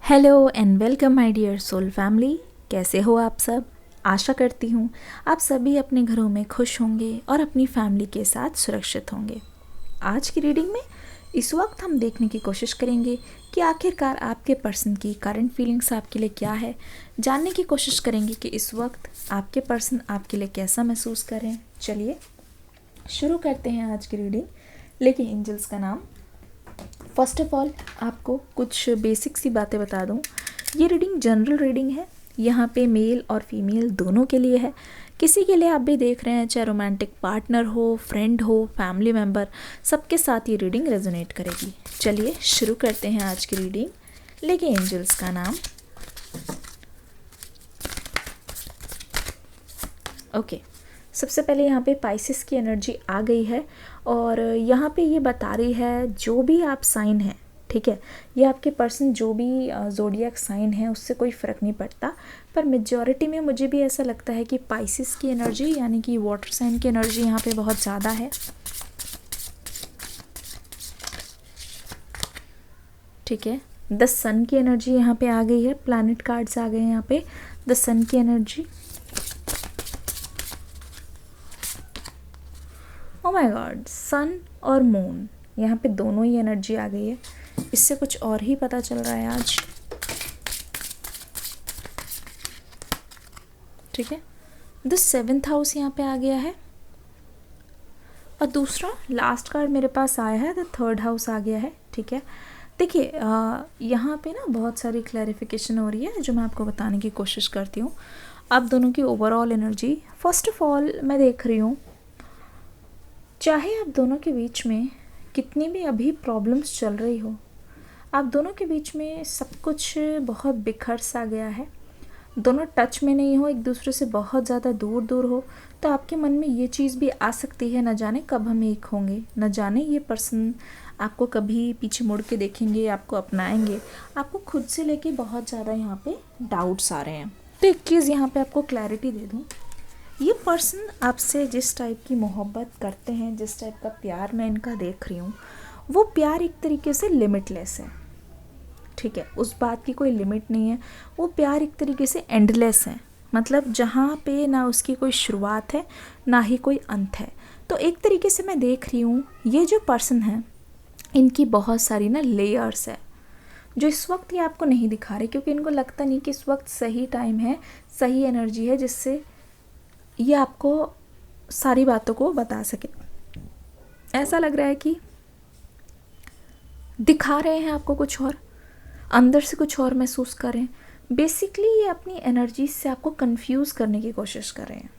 Hello and welcome my dear soul family. कैसे हो आप सब? आशा करती हूँ आप सभी अपने घरों में खुश होंगे और अपनी फैमिली के साथ सुरक्षित होंगे। आज की रीडिंग में इस वक्त हम देखने की कोशिश करेंगे कि आखिरकार आपके पर्सन की करंट फीलिंग्स आपके लिए क्या है। जानने की कोशिश करेंगे कि इस वक्त आपके पर्सन आपके लिए कैसा महसूस कर रहे हैं। चलिए शुरू करते हैं आज की रीडिंग। लेकिन एंजल्स का नाम। फर्स्ट ऑफ ऑल आपको कुछ बेसिक सी बातें बता दूं। ये रीडिंग जनरल रीडिंग है। यहाँ पे मेल और फीमेल दोनों के लिए है। किसी के लिए आप भी देख रहे हैं, चाहे रोमांटिक पार्टनर हो, फ्रेंड हो, फैमिली मेम्बर, सबके साथ ये रीडिंग रेजोनेट करेगी। चलिए शुरू करते हैं आज की रीडिंग। लेकिन एंजल्स का नाम। ओके, सबसे पहले यहाँ पे पाइसेस की एनर्जी आ गई है और यहाँ पे ये बता रही है जो भी आप साइन हैं, ठीक है, ये आपके पर्सन जो भी ज़ोडिएक साइन है उससे कोई फ़र्क नहीं पड़ता, पर मेजॉरिटी में मुझे भी ऐसा लगता है कि पाइसेस की एनर्जी यानी कि वाटर साइन की एनर्जी यहाँ पे बहुत ज़्यादा है। ठीक है, द सन की एनर्जी यहाँ पे आ गई है। प्लैनेट कार्ड्स आ गए हैं यहाँ पे। द सन की एनर्जी। ओ माय गॉड, सन और मून यहाँ पे दोनों ही एनर्जी आ गई है। इससे कुछ और ही पता चल रहा है आज। ठीक है, द सेवेंथ हाउस यहाँ पे आ गया है और दूसरा लास्ट कार्ड मेरे पास आया है, द थर्ड हाउस आ गया है। ठीक है, देखिए यहाँ पे ना बहुत सारी क्लैरिफिकेशन हो रही है जो मैं आपको बताने की कोशिश करती हूँ। आप दोनों की overall energy first of all मैं देख रही हूँ, चाहे आप दोनों के बीच में कितनी भी अभी प्रॉब्लम्स चल रही हो, आप दोनों के बीच में सब कुछ बहुत बिखर सा गया है, दोनों टच में नहीं हो, एक दूसरे से बहुत ज़्यादा दूर दूर हो, तो आपके मन में ये चीज़ भी आ सकती है, न जाने कब हम एक होंगे, न जाने ये पर्सन आपको कभी पीछे मुड़ के देखेंगे, आपको अपनाएंगे। आपको खुद से लेके बहुत ज़्यादा यहाँ पे डाउट्स आ रहे हैं। तो एक चीज़ यहाँ पे आपको क्लैरिटी दे दूँ, ये पर्सन आपसे जिस टाइप की मोहब्बत करते हैं, जिस टाइप का प्यार मैं इनका देख रही हूँ, वो प्यार एक तरीके से लिमिटलेस है। ठीक है, उस बात की कोई लिमिट नहीं है। वो प्यार एक तरीके से एंडलेस है, मतलब जहाँ पे ना उसकी कोई शुरुआत है ना ही कोई अंत है। तो एक तरीके से मैं देख रही हूँ ये जो पर्सन है इनकी बहुत सारी ना लेयर्स है जो इस वक्त ये आपको नहीं दिखा रहे, क्योंकि इनको लगता नहीं कि इस वक्त सही टाइम है, सही एनर्जी है जिससे ये आपको सारी बातों को बता सके। ऐसा लग रहा है कि दिखा रहे हैं आपको कुछ और, अंदर से कुछ और महसूस कर रहे हैं। बेसिकली ये अपनी एनर्जी से आपको कंफ्यूज करने की कोशिश कर रहे हैं।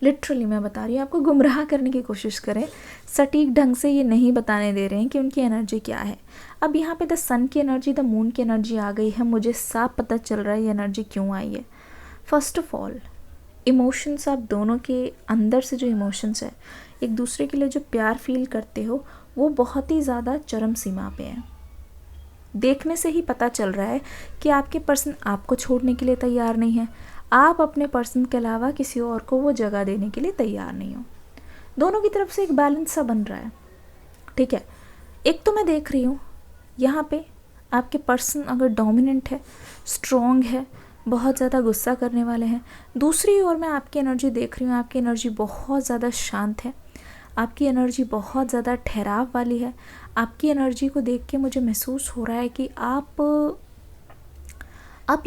लिटरली मैं बता रही हूँ, आपको गुमराह करने की कोशिश करें। सटीक ढंग से ये नहीं बताने दे रहे हैं कि उनकी एनर्जी क्या है। अब यहाँ पे द सन की एनर्जी, द मून की एनर्जी आ गई है। मुझे साफ पता चल रहा है ये एनर्जी क्यों आई है। फर्स्ट ऑफ ऑल इमोशंस, आप दोनों के अंदर से जो इमोशंस है, एक दूसरे के लिए जो प्यार फील करते हो, वो बहुत ही ज़्यादा चरम सीमा पे है। देखने से ही पता चल रहा है कि आपके पर्सन आपको छोड़ने के लिए तैयार नहीं है, आप अपने पर्सन के अलावा किसी और को वो जगह देने के लिए तैयार नहीं हो। दोनों की तरफ से एक बैलेंस सा बन रहा है। ठीक है, एक तो मैं देख रही हूँ यहाँ पे आपके पर्सन अगर डोमिनेंट है, स्ट्रॉन्ग है, बहुत ज़्यादा गुस्सा करने वाले हैं। दूसरी ओर मैं आपकी एनर्जी देख रही हूँ, आपकी एनर्जी बहुत ज़्यादा शांत है, आपकी एनर्जी बहुत ज़्यादा ठहराव वाली है। आपकी एनर्जी को देख के मुझे महसूस हो रहा है कि आप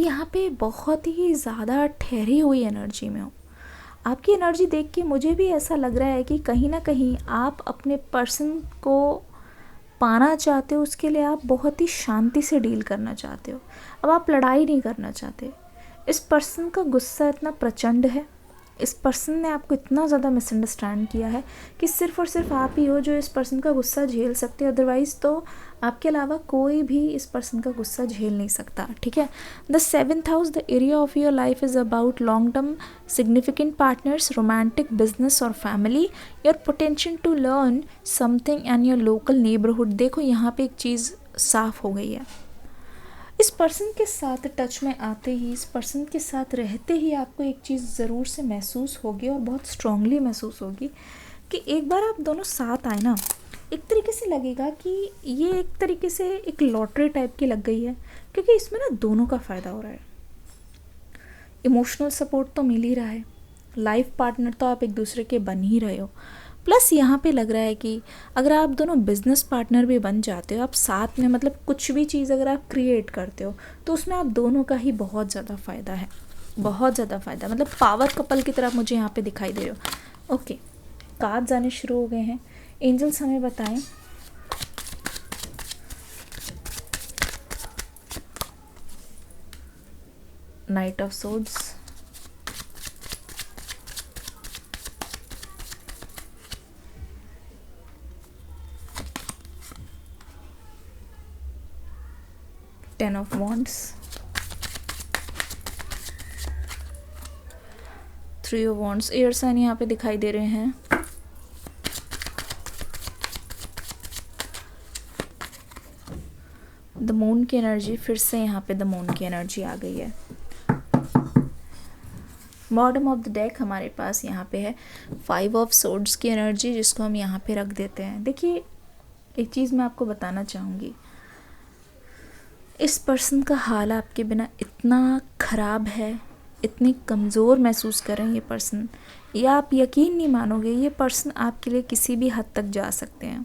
यहाँ पे बहुत ही ज़्यादा ठहरी हुई एनर्जी में हो। आपकी एनर्जी देख के मुझे भी ऐसा लग रहा है कि कहीं ना कहीं आप अपने पर्सन को पाना चाहते हो, उसके लिए आप बहुत ही शांति से डील करना चाहते हो। अब आप लड़ाई नहीं करना चाहते। इस पर्सन का गुस्सा इतना प्रचंड है, इस पर्सन ने आपको इतना ज़्यादा मिसअंडरस्टैंड किया है कि सिर्फ़ और सिर्फ आप ही हो जो इस पर्सन का गुस्सा झेल सकते हो, अदरवाइज़ तो आपके अलावा कोई भी इस पर्सन का गुस्सा झेल नहीं सकता। ठीक है, the seventh house, the area of your life is about long term significant partners, romantic, business और family, your potential to learn something and your local neighbourhood. देखो यहाँ पे एक चीज़ साफ हो गई है, इस पर्सन के साथ टच में आते ही, इस पर्सन के साथ रहते ही आपको एक चीज़ ज़रूर से महसूस होगी और बहुत स्ट्रांगली महसूस होगी कि एक बार आप दोनों साथ आए ना, एक तरीके से लगेगा कि ये एक तरीके से एक लॉटरी टाइप की लग गई है, क्योंकि इसमें ना दोनों का फ़ायदा हो रहा है। इमोशनल सपोर्ट तो मिल ही रहा है, लाइफ पार्टनर तो आप एक दूसरे के बन ही रहे हो, प्लस यहाँ पे लग रहा है कि अगर आप दोनों बिजनेस पार्टनर भी बन जाते हो, आप साथ में मतलब कुछ भी चीज़ अगर आप क्रिएट करते हो तो उसमें आप दोनों का ही बहुत ज़्यादा फ़ायदा है, बहुत ज़्यादा फ़ायदा, मतलब पावर कपल की तरफ मुझे यहाँ पे दिखाई दे रहे हो। ओके, कार्ड्स आने शुरू हो गए हैं। एंजल्स हमें बताएं knight of swords, ten of wands, three of wands, air sign यहाँ पे दिखाई दे रहे हैं। द मून की एनर्जी, फिर से यहाँ पे द मून की एनर्जी आ गई है। बॉटम ऑफ द डेक हमारे पास यहाँ पे है फाइव ऑफ सोर्ड्स की एनर्जी, जिसको हम यहाँ पे रख देते हैं। देखिए, एक चीज़ मैं आपको बताना चाहूँगी, इस पर्सन का हाल आपके बिना इतना ख़राब है, इतनी कमज़ोर महसूस कर रहे हैं ये पर्सन, या आप यकीन नहीं मानोगे, ये पर्सन आपके लिए किसी भी हद तक जा सकते हैं।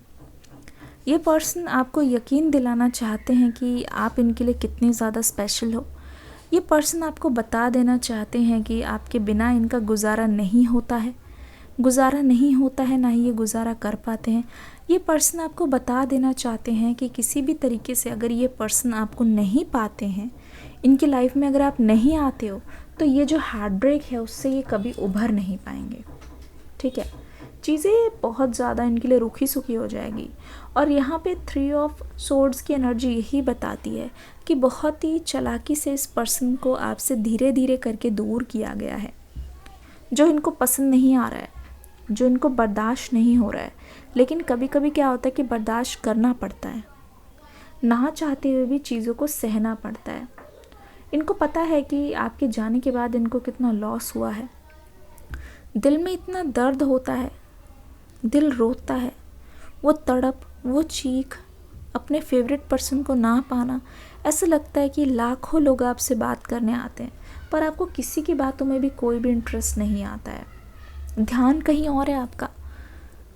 ये पर्सन आपको यकीन दिलाना चाहते हैं कि आप इनके लिए कितने ज़्यादा स्पेशल हो। ये पर्सन आपको बता देना चाहते हैं कि आपके बिना इनका गुजारा नहीं होता है, ना ही ये गुजारा कर पाते हैं। ये पर्सन आपको बता देना चाहते हैं कि किसी भी तरीके से अगर ये पर्सन आपको नहीं पाते हैं, इनकी लाइफ में अगर आप नहीं आते हो, तो ये जो हार्ट ब्रेक है उससे ये कभी उभर नहीं पाएंगे। ठीक है, चीज़ें बहुत ज़्यादा इनके लिए रूखी सूखी हो जाएगी। और यहाँ पे थ्री ऑफ सोर्ड्स की एनर्जी यही बताती है कि बहुत ही चालाकी से इस पर्सन को आपसे धीरे धीरे करके दूर किया गया है। जो इनको पसंद नहीं आ रहा है, जो इनको बर्दाश्त नहीं हो रहा है, लेकिन कभी कभी क्या होता है कि बर्दाश्त करना पड़ता है, ना चाहते हुए भी चीज़ों को सहना पड़ता है। इनको पता है कि आपके जाने के बाद इनको कितना लॉस हुआ है, दिल में इतना दर्द होता है, दिल रोता है, वो तड़प, वो चीख, अपने फेवरेट पर्सन को ना पाना, ऐसा लगता है कि लाखों लोग आपसे बात करने आते हैं पर आपको किसी की बातों में भी कोई भी इंटरेस्ट नहीं आता है, ध्यान कहीं और है आपका,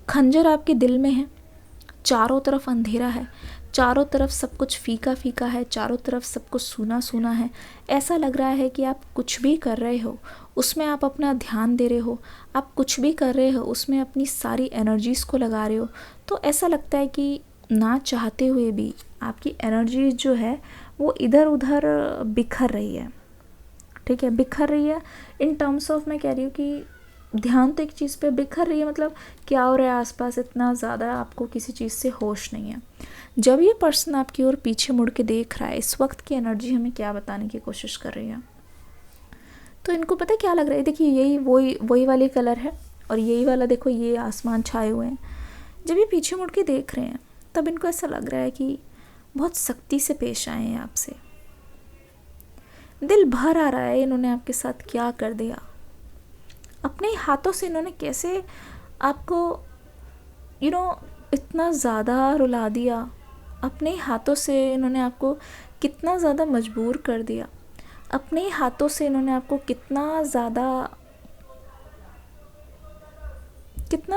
खंजर आपके दिल में है, चारों तरफ अंधेरा है, चारों तरफ सब कुछ फीका फीका है, चारों तरफ सब कुछ सूना सूना है। ऐसा लग रहा है कि आप कुछ भी कर रहे हो उसमें आप अपना ध्यान दे रहे हो, आप कुछ भी कर रहे हो उसमें अपनी सारी एनर्जीज़ को लगा रहे हो, तो ऐसा लगता है कि ना चाहते हुए भी आपकी एनर्जी जो है वो इधर उधर बिखर रही है। ठीक है, बिखर रही है इन टर्म्स ऑफ, मैं कह रही हूँ कि ध्यान तो एक चीज़ पे, बिखर रही है मतलब क्या हो रहा है आसपास, इतना ज़्यादा आपको किसी चीज़ से होश नहीं है। जब ये पर्सन आपकी ओर पीछे मुड़ के देख रहा है, इस वक्त की एनर्जी हमें क्या बताने की कोशिश कर रही है, तो इनको पता है क्या लग रहा है। देखिए, यही वही वाली कलर है और यही वाला, देखो ये आसमान छाए हुए हैं। जब ये पीछे मुड़ के देख रहे हैं तब इनको ऐसा लग रहा है कि बहुत सख्ती से पेश आए हैं आपसे, दिल भर आ रहा है इन्होंने आपके साथ क्या कर दिया, अपने हाथों से इन्होंने कैसे आपको इतना ज़्यादा रुला दिया, अपने हाथों से इन्होंने आपको कितना ज़्यादा मजबूर कर दिया, अपने हाथों से इन्होंने आपको कितना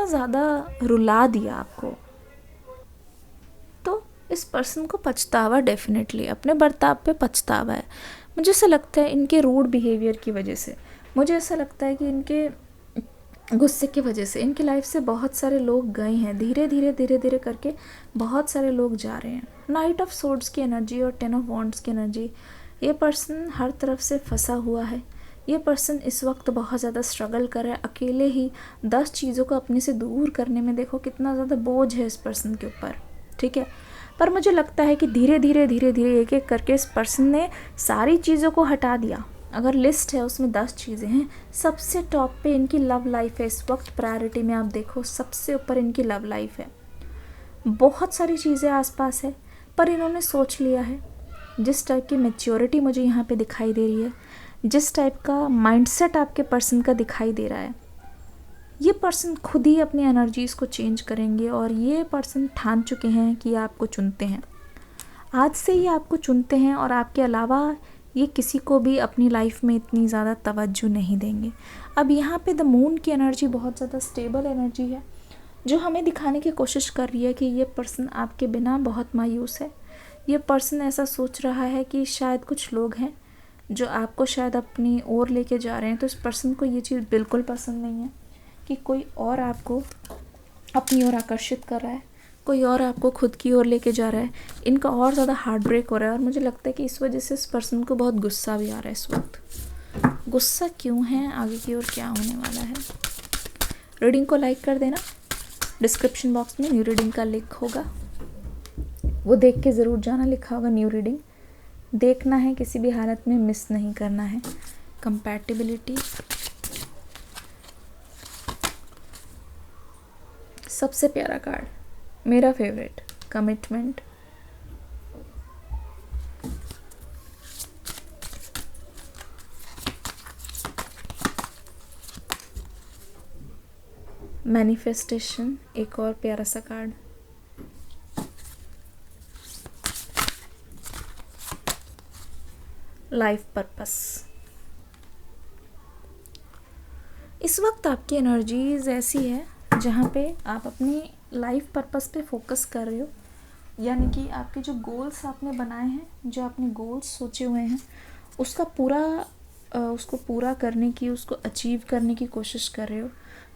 ज़्यादा रुला दिया आपको। तो इस पर्सन को पछतावा, डेफिनेटली अपने बर्ताव पे पछतावा है। मुझे ऐसा लगता है इनके रूड बिहेवियर की वजह से, मुझे ऐसा लगता है कि इनके गुस्से की वजह से इनकी लाइफ से बहुत सारे लोग गए हैं, धीरे धीरे करके बहुत सारे लोग जा रहे हैं। नाइट ऑफ सोर्ड्स की एनर्जी और टेन ऑफ वॉन्ड्स की एनर्जी, ये पर्सन हर तरफ से फंसा हुआ है। ये पर्सन इस वक्त बहुत ज़्यादा स्ट्रगल कर रहा है, अकेले ही 10 चीज़ों को अपने से दूर करने में देखो कितना ज़्यादा बोझ है इस पर्सन के ऊपर। ठीक है, पर मुझे लगता है कि धीरे धीरे एक एक करके इस पर्सन ने सारी चीज़ों को हटा दिया। अगर लिस्ट है उसमें 10 चीज़ें हैं, सबसे टॉप पे इनकी लव लाइफ है इस वक्त, प्रायोरिटी में आप देखो सबसे ऊपर इनकी लव लाइफ है। बहुत सारी चीज़ें आसपास है पर इन्होंने सोच लिया है, जिस टाइप की मैच्योरिटी मुझे यहाँ पे दिखाई दे रही है, जिस टाइप का माइंडसेट आपके पर्सन का दिखाई दे रहा है, ये पर्सन खुद ही अपनी एनर्जीज़ को चेंज करेंगे और ये पर्सन ठान चुके हैं कि आपको चुनते हैं, आज से ही आपको चुनते हैं और आपके अलावा ये किसी को भी अपनी लाइफ में इतनी ज़्यादा तवज्जो नहीं देंगे। अब यहाँ पे द मून की एनर्जी बहुत ज़्यादा स्टेबल एनर्जी है जो हमें दिखाने की कोशिश कर रही है कि ये पर्सन आपके बिना बहुत मायूस है। ये पर्सन ऐसा सोच रहा है कि शायद कुछ लोग हैं जो आपको शायद अपनी ओर लेके जा रहे हैं, तो इस पर्सन को ये चीज़ बिल्कुल पसंद नहीं है कि कोई और आपको अपनी ओर आकर्षित कर रहा है, कोई और आपको खुद की ओर लेके जा रहा है। इनका और ज़्यादा हार्ट ब्रेक हो रहा है और मुझे लगता है कि इस वजह से इस पर्सन को बहुत गुस्सा भी आ रहा है इस वक्त। गुस्सा क्यों है, आगे की ओर क्या होने वाला है। रीडिंग को लाइक कर देना, डिस्क्रिप्शन बॉक्स में न्यू रीडिंग का लिंक होगा, वो देख के ज़रूर जाना, लिखा होगा न्यू रीडिंग। देखना है, किसी भी हालत में मिस नहीं करना है। कंपैटिबिलिटी, सबसे प्यारा कार्ड, मेरा फेवरेट, कमिटमेंट, मैनिफेस्टेशन, एक और प्यारा सा कार्ड, लाइफ पर्पस। इस वक्त आपकी एनर्जीज ऐसी है जहाँ पे आप अपनी लाइफ पर्पस पे फोकस कर रहे हो, यानी कि आपके जो गोल्स आपने बनाए हैं, जो आपने गोल्स सोचे हुए हैं, उसको पूरा करने की, उसको अचीव करने की कोशिश कर रहे हो।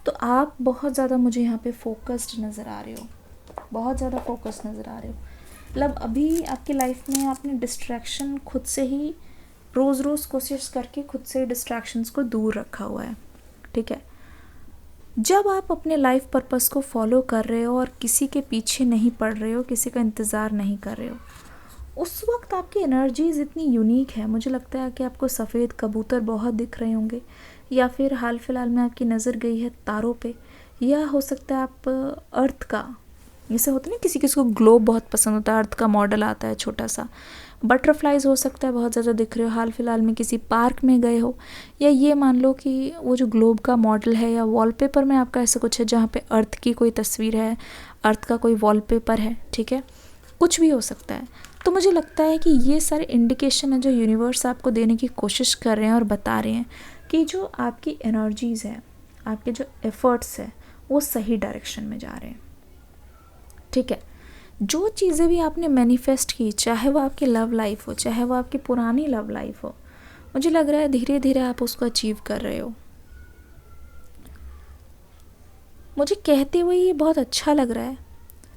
तो आप बहुत ज़्यादा मुझे यहाँ पे फोकस्ड नज़र आ रहे हो, बहुत ज़्यादा फोकस्ड नज़र आ रहे हो। मतलब अभी आपकी लाइफ में आपने डिस्ट्रैक्शन खुद से ही रोज़ रोज़ कोशिश करके खुद से डिस्ट्रैक्शंस को दूर रखा हुआ है, ठीक है। जब आप अपने लाइफ पर्पस को फॉलो कर रहे हो और किसी के पीछे नहीं पड़ रहे हो, किसी का इंतज़ार नहीं कर रहे हो, उस वक्त आपकी एनर्जीज इतनी यूनिक है। मुझे लगता है कि आपको सफ़ेद कबूतर बहुत दिख रहे होंगे, या फिर हाल फिलहाल में आपकी नज़र गई है तारों पे, या हो सकता है आप अर्थ का, जैसे होता है ना किसी किसी को ग्लोब बहुत पसंद होता है, अर्थ का मॉडल आता है छोटा सा, बटरफ्लाइज हो सकता है बहुत ज़्यादा दिख रहे हो, हाल फिलहाल में किसी पार्क में गए हो, या ये मान लो कि वो जो ग्लोब का मॉडल है या वॉलपेपर में आपका ऐसा कुछ है जहाँ पे अर्थ की कोई तस्वीर है, अर्थ का कोई वॉलपेपर है, ठीक है, कुछ भी हो सकता है। तो मुझे लगता है कि ये सारे इंडिकेशन है जो यूनिवर्स आपको देने की कोशिश कर रहे हैं और बता रहे हैं कि जो आपकी एनर्जीज़ है, आपके जो एफ़र्ट्स है, वो सही डायरेक्शन में जा रहे हैं, ठीक है। जो चीज़ें भी आपने मैनिफेस्ट की, चाहे वो आपकी लव लाइफ हो, चाहे वो आपकी पुरानी लव लाइफ हो, मुझे लग रहा है धीरे धीरे आप उसको अचीव कर रहे हो। मुझे कहते हुए ये बहुत अच्छा लग रहा है,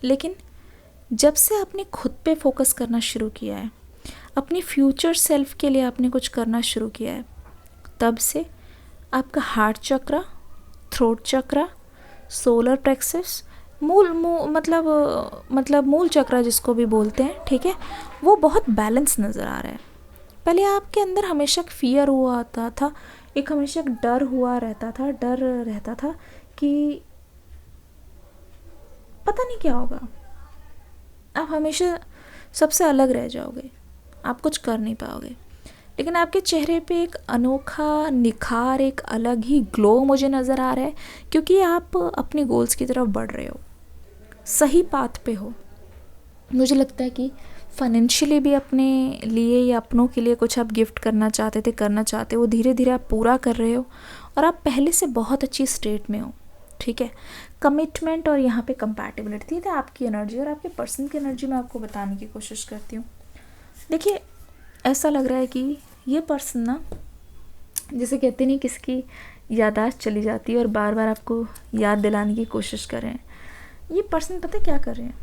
लेकिन जब से आपने खुद पे फोकस करना शुरू किया है, अपनी फ्यूचर सेल्फ के लिए आपने कुछ करना शुरू किया है, तब से आपका हार्ट चक्रा, थ्रोट चक्रा, सोलर प्लेक्सस, मतलब मूल चक्रा जिसको भी बोलते हैं, ठीक है, वो बहुत बैलेंस नज़र आ रहा है। पहले आपके अंदर हमेशा एक फियर हुआ आता था, एक हमेशा एक डर रहता था कि पता नहीं क्या होगा, आप हमेशा सबसे अलग रह जाओगे, आप कुछ कर नहीं पाओगे। लेकिन आपके चेहरे पे एक अनोखा निखार, एक अलग ही ग्लो मुझे नज़र आ रहा है, क्योंकि आप अपने गोल्स की तरफ बढ़ रहे हो, सही पाथ पे हो। मुझे लगता है कि फाइनेंशियली भी अपने लिए या अपनों के लिए कुछ आप गिफ्ट करना चाहते, वो धीरे धीरे आप पूरा कर रहे हो और आप पहले से बहुत अच्छी स्टेट में हो, ठीक है। कमिटमेंट और यहाँ पे कंपैटिबिलिटी थी आपकी एनर्जी और आपके पर्सन की एनर्जी मैं आपको बताने की कोशिश करती हूँ। देखिए, ऐसा लग रहा है कि ये पर्सन ना, जैसे कहते नहीं किसकी याददाश्त चली जाती है और बार बार आपको याद दिलाने की कोशिश कर रहे हैं। ये पर्सन पता है क्या कर रहे हैं,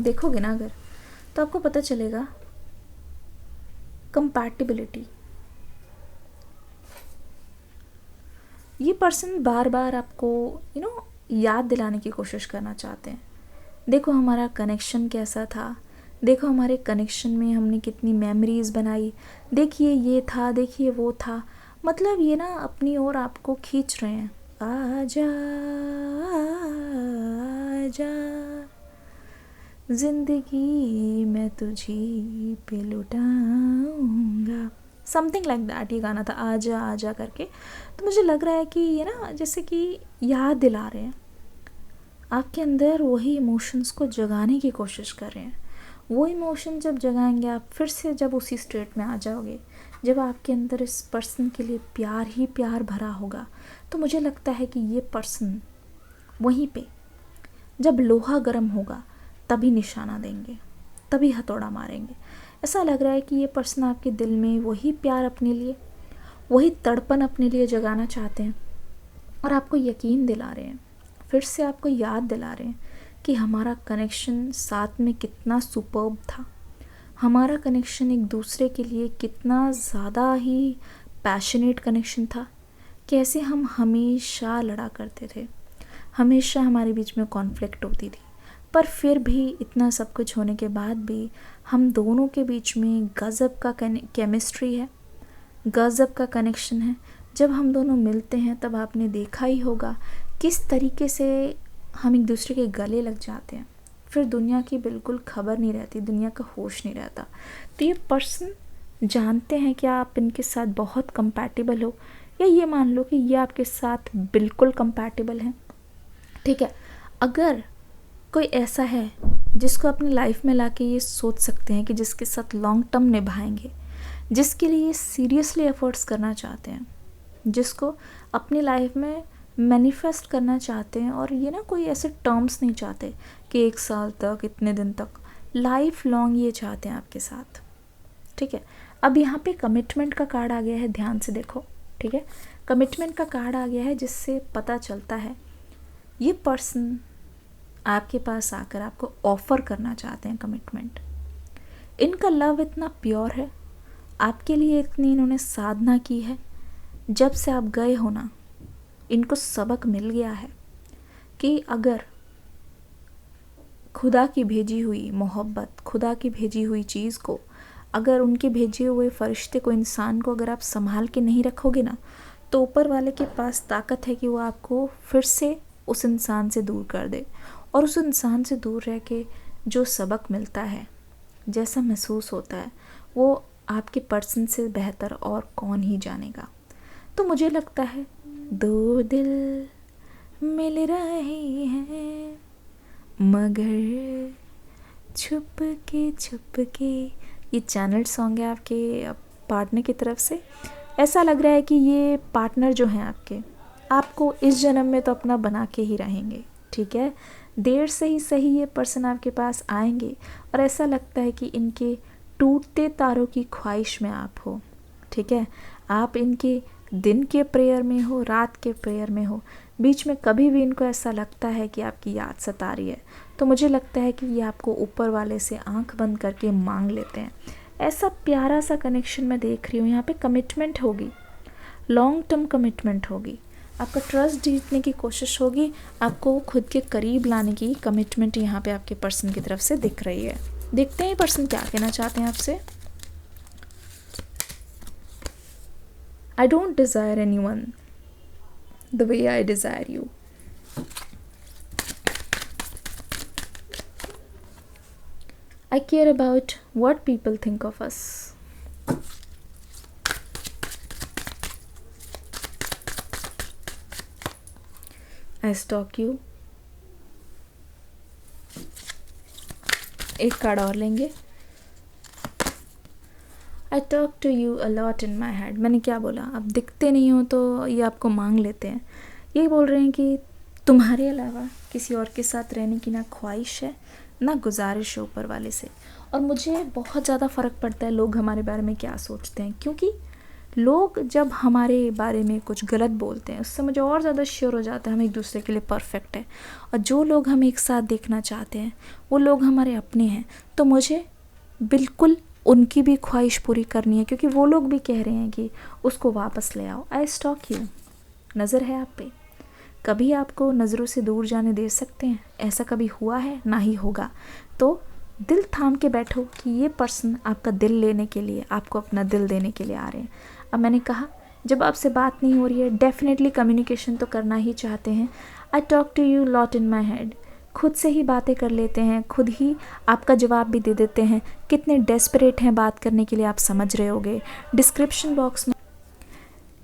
देखोगे ना अगर, तो आपको पता चलेगा। कंपैटिबिलिटी, ये पर्सन बार बार आपको याद दिलाने की कोशिश करना चाहते हैं। देखो हमारा कनेक्शन कैसा था, देखो हमारे कनेक्शन में हमने कितनी मेमोरीज़ बनाई, देखिए ये था, देखिए वो था। मतलब ये ना अपनी ओर आपको खींच रहे हैं, आजा आजा जिंदगी मैं तुझी पे लुटाऊंगा। समथिंग लाइक दैट ये गाना था, आजा आजा करके। तो मुझे लग रहा है कि ये ना जैसे कि याद दिला रहे हैं, आपके अंदर वही इमोशंस को जगाने की कोशिश कर रहे हैं। वो इमोशन जब जगाएंगे आप फिर से, जब उसी स्टेट में आ जाओगे, जब आपके अंदर इस पर्सन के लिए प्यार ही प्यार भरा होगा, तो मुझे लगता है कि ये पर्सन वहीं पे जब लोहा गर्म होगा तभी निशाना देंगे, तभी हथौड़ा मारेंगे। ऐसा लग रहा है कि ये पर्सन आपके दिल में वही प्यार अपने लिए, वही तड़पन अपने लिए जगाना चाहते हैं, और आपको यकीन दिला रहे हैं, फिर से आपको याद दिला रहे हैं कि हमारा कनेक्शन साथ में कितना सुपर्ब था, हमारा कनेक्शन एक दूसरे के लिए कितना ज़्यादा ही पैशनेट कनेक्शन था, कैसे हम हमेशा लड़ा करते थे, हमेशा हमारे बीच में कॉन्फ्लिक्ट होती थी, पर फिर भी इतना सब कुछ होने के बाद भी हम दोनों के बीच में गज़ब का केमिस्ट्री है, गज़ब का कनेक्शन है। जब हम दोनों मिलते हैं तब आपने देखा ही होगा किस तरीके से हम एक दूसरे के गले लग जाते हैं, फिर दुनिया की बिल्कुल खबर नहीं रहती, दुनिया का होश नहीं रहता। तो ये पर्सन जानते हैं कि आप इनके साथ बहुत कंपैटिबल हो, या ये मान लो कि ये आपके साथ बिल्कुल कंपैटिबल हैं, ठीक है। अगर कोई ऐसा है जिसको अपनी लाइफ में लाके ये सोच सकते हैं कि जिसके साथ लॉन्ग टर्म निभाएंगे, जिसके लिए सीरियसली एफर्ट्स करना चाहते हैं, जिसको अपनी लाइफ में मैनिफेस्ट करना चाहते हैं, और ये ना कोई ऐसे टर्म्स नहीं चाहते कि 1 साल तक, इतने दिन तक, लाइफ लॉन्ग ये चाहते हैं आपके साथ, ठीक है। अब यहाँ पे कमिटमेंट का कार्ड आ गया है, ध्यान से देखो, ठीक है। कमिटमेंट का कार्ड आ गया है जिससे पता चलता है ये पर्सन आपके पास आकर आपको ऑफ़र करना चाहते हैं कमिटमेंट। इनका लव इतना प्योर है, आपके लिए इतनी इन्होंने साधना की है, जब से आप गए हो ना इनको सबक मिल गया है कि अगर खुदा की भेजी हुई मोहब्बत, खुदा की भेजी हुई चीज़ को, अगर उनके भेजे हुए फरिश्ते को, इंसान को अगर आप संभाल के नहीं रखोगे ना, तो ऊपर वाले के पास ताकत है कि वो आपको फिर से उस इंसान से दूर कर दे। और उस इंसान से दूर रह के जो सबक मिलता है, जैसा महसूस होता है, वो आपके पर्सन से बेहतर और कौन ही जानेगा। तो मुझे लगता है 2 दिल मिल रहे हैं मगर छुप के, ये चैनल सॉन्ग है आपके पार्टनर की तरफ से। ऐसा लग रहा है कि ये पार्टनर जो हैं आपके, आपको इस जन्म में तो अपना बना के ही रहेंगे, ठीक है। देर से ही सही ये पर्सन आपके पास आएंगे, और ऐसा लगता है कि इनके टूटते तारों की ख्वाहिश में आप हो, ठीक है। आप इनके दिन के प्रेयर में हो, रात के प्रेयर में हो, बीच में कभी भी इनको ऐसा लगता है कि आपकी याद सता रही है, तो मुझे लगता है कि ये आपको ऊपर वाले से आंख बंद करके मांग लेते हैं। ऐसा प्यारा सा कनेक्शन मैं देख रही हूँ। यहाँ पे कमिटमेंट होगी, लॉन्ग टर्म कमिटमेंट होगी, आपका ट्रस्ट जीतने की कोशिश होगी, आपको खुद के करीब लाने की कमिटमेंट यहाँ पे आपके पर्सन की तरफ से दिख रही है। देखते हैं ये पर्सन क्या कहना चाहते हैं आपसे। I don't desire anyone the way I desire you. I care about what people think of us. I stalk you. एक कार्ड और लेंगे। I talk to you a lot in my head. मैंने क्या बोला, आप दिखते नहीं हो तो ये आपको मांग लेते हैं। ये बोल रहे हैं कि तुम्हारे अलावा किसी और के साथ रहने की ना ख्वाहिश है, ना गुजारिश है ऊपर वाले से। और मुझे बहुत ज़्यादा फ़र्क पड़ता है लोग हमारे बारे में क्या सोचते हैं, क्योंकि लोग जब हमारे बारे में कुछ गलत बोलते हैं उससे मुझे और ज़्यादा श्योर हो जाता है हम एक दूसरे के लिए परफेक्ट है। और जो लोग हम एक साथ देखना चाहते हैं वो लोग हमारे अपने हैं, तो मुझे बिल्कुल उनकी भी ख्वाहिश पूरी करनी है, क्योंकि वो लोग भी कह रहे हैं कि उसको वापस ले आओ। आई स्टॉक यू, नज़र है आप पे, कभी आपको नज़रों से दूर जाने दे सकते हैं? ऐसा कभी हुआ है? ना ही होगा। तो दिल थाम के बैठो कि ये पर्सन आपका दिल लेने के लिए, आपको अपना दिल देने के लिए आ रहे हैं। अब मैंने कहा जब आपसे बात नहीं हो रही है, डेफिनेटली कम्युनिकेशन तो करना ही चाहते हैं। I talk to you lot in my head, खुद से ही बातें कर लेते हैं, खुद ही आपका जवाब भी दे देते हैं। कितने डेस्परेट हैं बात करने के लिए, आप समझ रहे होगे। डिस्क्रिप्शन बॉक्स में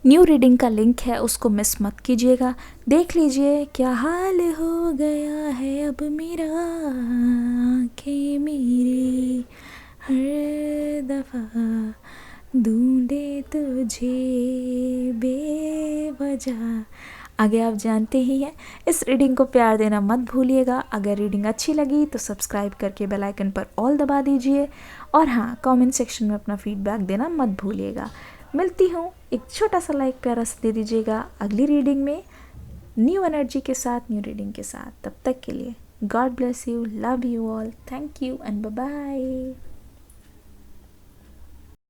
न्यू रीडिंग का लिंक है, उसको मिस मत कीजिएगा, देख लीजिए। क्या हाल हो गया है अब मेरा, आँखें मेरी हर दफ़ा ढूंढे तुझे बेवजह। आगे आप जानते ही हैं। इस रीडिंग को प्यार देना मत भूलिएगा। अगर रीडिंग अच्छी लगी तो सब्सक्राइब करके बेल आइकन पर ऑल दबा दीजिए, और हाँ, कमेंट सेक्शन में अपना फीडबैक देना मत भूलिएगा। मिलती हूँ, एक छोटा सा लाइक प्यारा सा दे दीजिएगा अगली रीडिंग में, न्यू एनर्जी के साथ, न्यू रीडिंग के साथ। तब तक के लिए God bless you, love you all, thank you and bye bye.